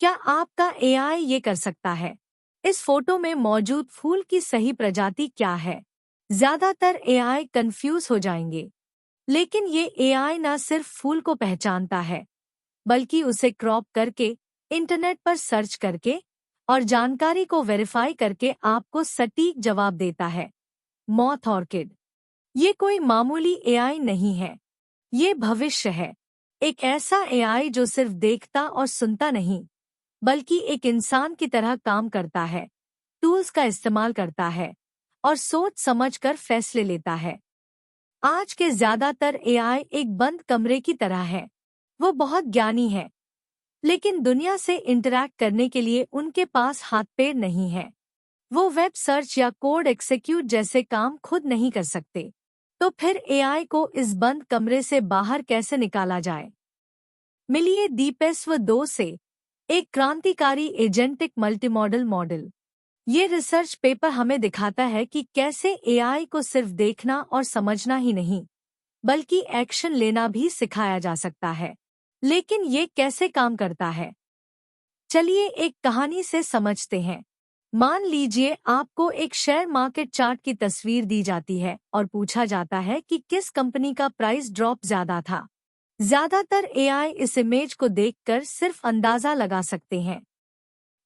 क्या आपका एआई ये कर सकता है? इस फोटो में मौजूद फूल की सही प्रजाति क्या है? ज्यादातर एआई कंफ्यूज हो जाएंगे, लेकिन ये एआई ना सिर्फ फूल को पहचानता है, बल्कि उसे क्रॉप करके, इंटरनेट पर सर्च करके और जानकारी को वेरीफाई करके आपको सटीक जवाब देता है। मॉथ ऑर्किड ये कोई मामूली एआई नहीं है, ये भविष्य है। एक ऐसा एआई जो सिर्फ देखता और सुनता नहीं, बल्कि एक इंसान की तरह काम करता है, टूल्स का इस्तेमाल करता है और सोच समझकर फैसले लेता है। आज के ज्यादातर एआई एक बंद कमरे की तरह है। वो बहुत ज्ञानी है, लेकिन दुनिया से इंटरैक्ट करने के लिए उनके पास हाथ पैर नहीं है। वो वेब सर्च या कोड एक्सिक्यूट जैसे काम खुद नहीं कर सकते। तो फिर एआई को इस बंद कमरे से बाहर कैसे निकाला जाए? मिलिए दीपेस्व 2 से, एक क्रांतिकारी एजेंटिक मल्टीमॉडल मॉडल। ये रिसर्च पेपर हमें दिखाता है कि कैसे एआई को सिर्फ देखना और समझना ही नहीं, बल्कि एक्शन लेना भी सिखाया जा सकता है। लेकिन ये कैसे काम करता है? चलिए एक कहानी से समझते हैं। मान लीजिए आपको एक शेयर मार्केट चार्ट की तस्वीर दी जाती है और पूछा जाता है कि किस कंपनी का प्राइस ड्रॉप ज्यादा था। ज्यादातर एआई इस इमेज को देखकर सिर्फ अंदाजा लगा सकते हैं।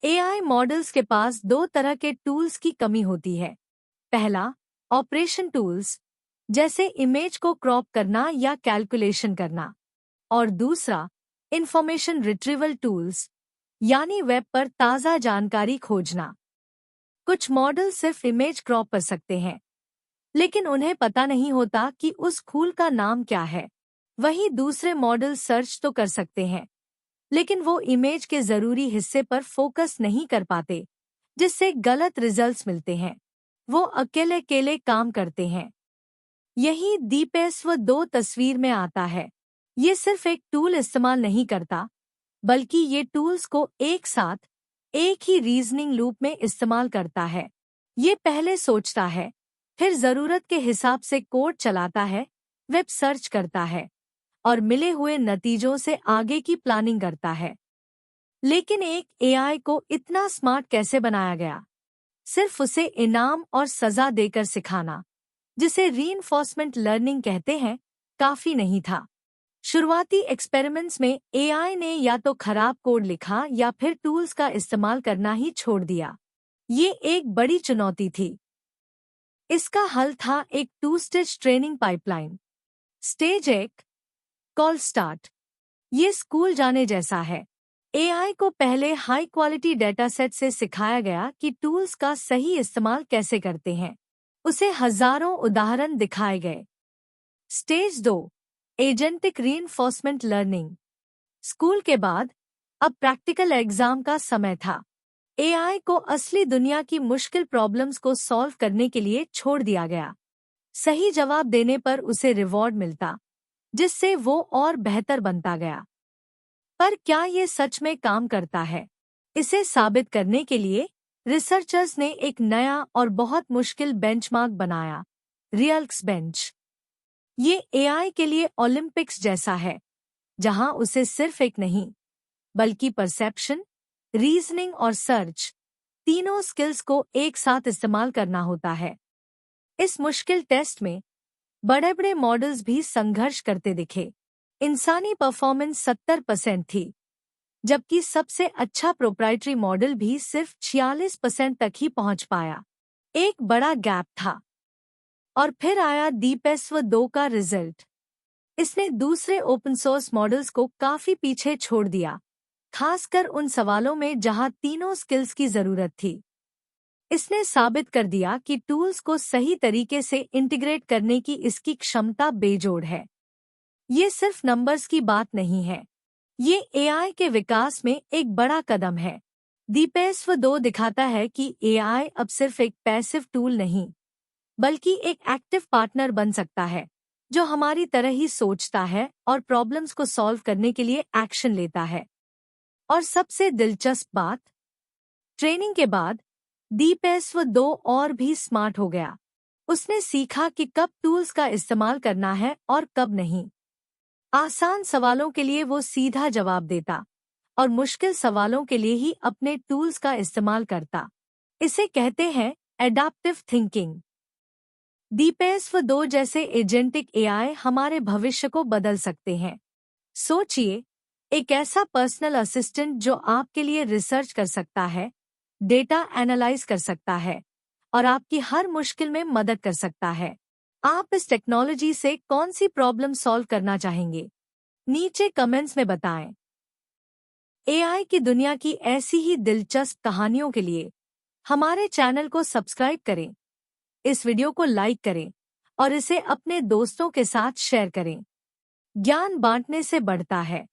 एआई मॉडल्स के पास दो तरह के टूल्स की कमी होती है। पहला, ऑपरेशन टूल्स, जैसे इमेज को क्रॉप करना या कैलकुलेशन करना। और दूसरा, इंफॉर्मेशन रिट्रीवल टूल्स, यानी वेब पर ताज़ा जानकारी खोजना। कुछ मॉडल सिर्फ इमेज क्रॉप कर सकते हैं, लेकिन उन्हें पता नहीं होता कि उस फूल का नाम क्या है। वहीं दूसरे मॉडल सर्च तो कर सकते हैं, लेकिन वो इमेज के जरूरी हिस्से पर फोकस नहीं कर पाते, जिससे गलत रिजल्ट्स मिलते हैं। वो अकेले अकेले काम करते हैं। यही दीपेस्व 2 तस्वीर में आता है। ये सिर्फ एक टूल इस्तेमाल नहीं करता, बल्कि ये टूल्स को एक साथ एक ही रीजनिंग लूप में इस्तेमाल करता है। ये पहले सोचता है, फिर जरूरत के हिसाब से कोड चलाता है, वेब सर्च करता है और मिले हुए नतीजों से आगे की प्लानिंग करता है। लेकिन एक एआई को इतना स्मार्ट कैसे बनाया गया? सिर्फ उसे इनाम और सजा देकर सिखाना, जिसे रीइंफोर्समेंट लर्निंग कहते हैं, काफी नहीं था। शुरुआती एक्सपेरिमेंट्स में एआई ने या तो खराब कोड लिखा या फिर टूल्स का इस्तेमाल करना ही छोड़ दिया। ये एक बड़ी चुनौती थी। इसका हल था एक 2 stage training pipeline. Stage 1, call start. ये स्कूल जाने जैसा है। एआई को पहले हाई क्वालिटी डेटासेट से सिखाया गया कि टूल्स का सही इस्तेमाल कैसे करते हैं। उसे हजारों उदाहरण दिखाए गए। Stage 2, agentic reinforcement learning. School के बाद अब प्रैक्टिकल एग्जाम का समय था। एआई को असली दुनिया की मुश्किल प्रॉब्लम्स को सॉल्व करने के लिए छोड़ दिया गया। सही जवाब देने पर उसे रिवॉर्ड मिलता, जिससे वो और बेहतर बनता गया। पर क्या ये सच में काम करता है? इसे साबित करने के लिए रिसर्चर्स ने एक नया और बहुत मुश्किल बेंचमार्क बनाया, रियल्क्स बेंच। ये एआई के लिए ओलंपिक्स जैसा है, जहां उसे सिर्फ एक नहीं, बल्कि परसेप्शन, रीजनिंग और सर्च, तीनों स्किल्स को एक साथ इस्तेमाल करना होता है। इस मुश्किल टेस्ट में बड़े बड़े मॉडल्स भी संघर्ष करते दिखे। इंसानी परफॉर्मेंस 70% थी, जबकि सबसे अच्छा प्रोप्राइटरी मॉडल भी सिर्फ 46% तक ही पहुंच पाया। एक बड़ा गैप था। और फिर आया दीपेस्व 2 का रिजल्ट। इसने दूसरे ओपन सोर्स मॉडल्स को काफी पीछे छोड़ दिया, खासकर उन सवालों में जहां तीनों स्किल्स की जरूरत थी। इसने साबित कर दिया कि टूल्स को सही तरीके से इंटीग्रेट करने की इसकी क्षमता बेजोड़ है। ये सिर्फ नंबर्स की बात नहीं है, ये एआई के विकास में एक बड़ा कदम है। दीपेस्व 2 दिखाता है कि एआई अब सिर्फ एक पैसिव टूल नहीं, बल्कि एक एक्टिव पार्टनर बन सकता है, जो हमारी तरह ही सोचता है और प्रॉब्लम्स को सॉल्व करने के लिए एक्शन लेता है। और सबसे दिलचस्प बात, ट्रेनिंग के बाद दीपेस्व 2 और भी स्मार्ट हो गया। उसने सीखा कि कब टूल्स का इस्तेमाल करना है और कब नहीं। आसान सवालों के लिए वो सीधा जवाब देता, और मुश्किल सवालों के लिए ही अपने टूल्स का इस्तेमाल करता। इसे कहते हैं एडाप्टिव थिंकिंग। DPSV2 जैसे एजेंटिक एआई हमारे भविष्य को बदल सकते हैं। सोचिए, एक ऐसा पर्सनल असिस्टेंट जो आपके लिए रिसर्च कर सकता है, डेटा एनालाइज कर सकता है और आपकी हर मुश्किल में मदद कर सकता है। आप इस टेक्नोलॉजी से कौन सी प्रॉब्लम सॉल्व करना चाहेंगे? नीचे कमेंट्स में बताएं। एआई की दुनिया की ऐसी ही दिलचस्प कहानियों के लिए हमारे चैनल को सब्सक्राइब करें, इस वीडियो को लाइक करें और इसे अपने दोस्तों के साथ शेयर करें। ज्ञान बांटने से बढ़ता है।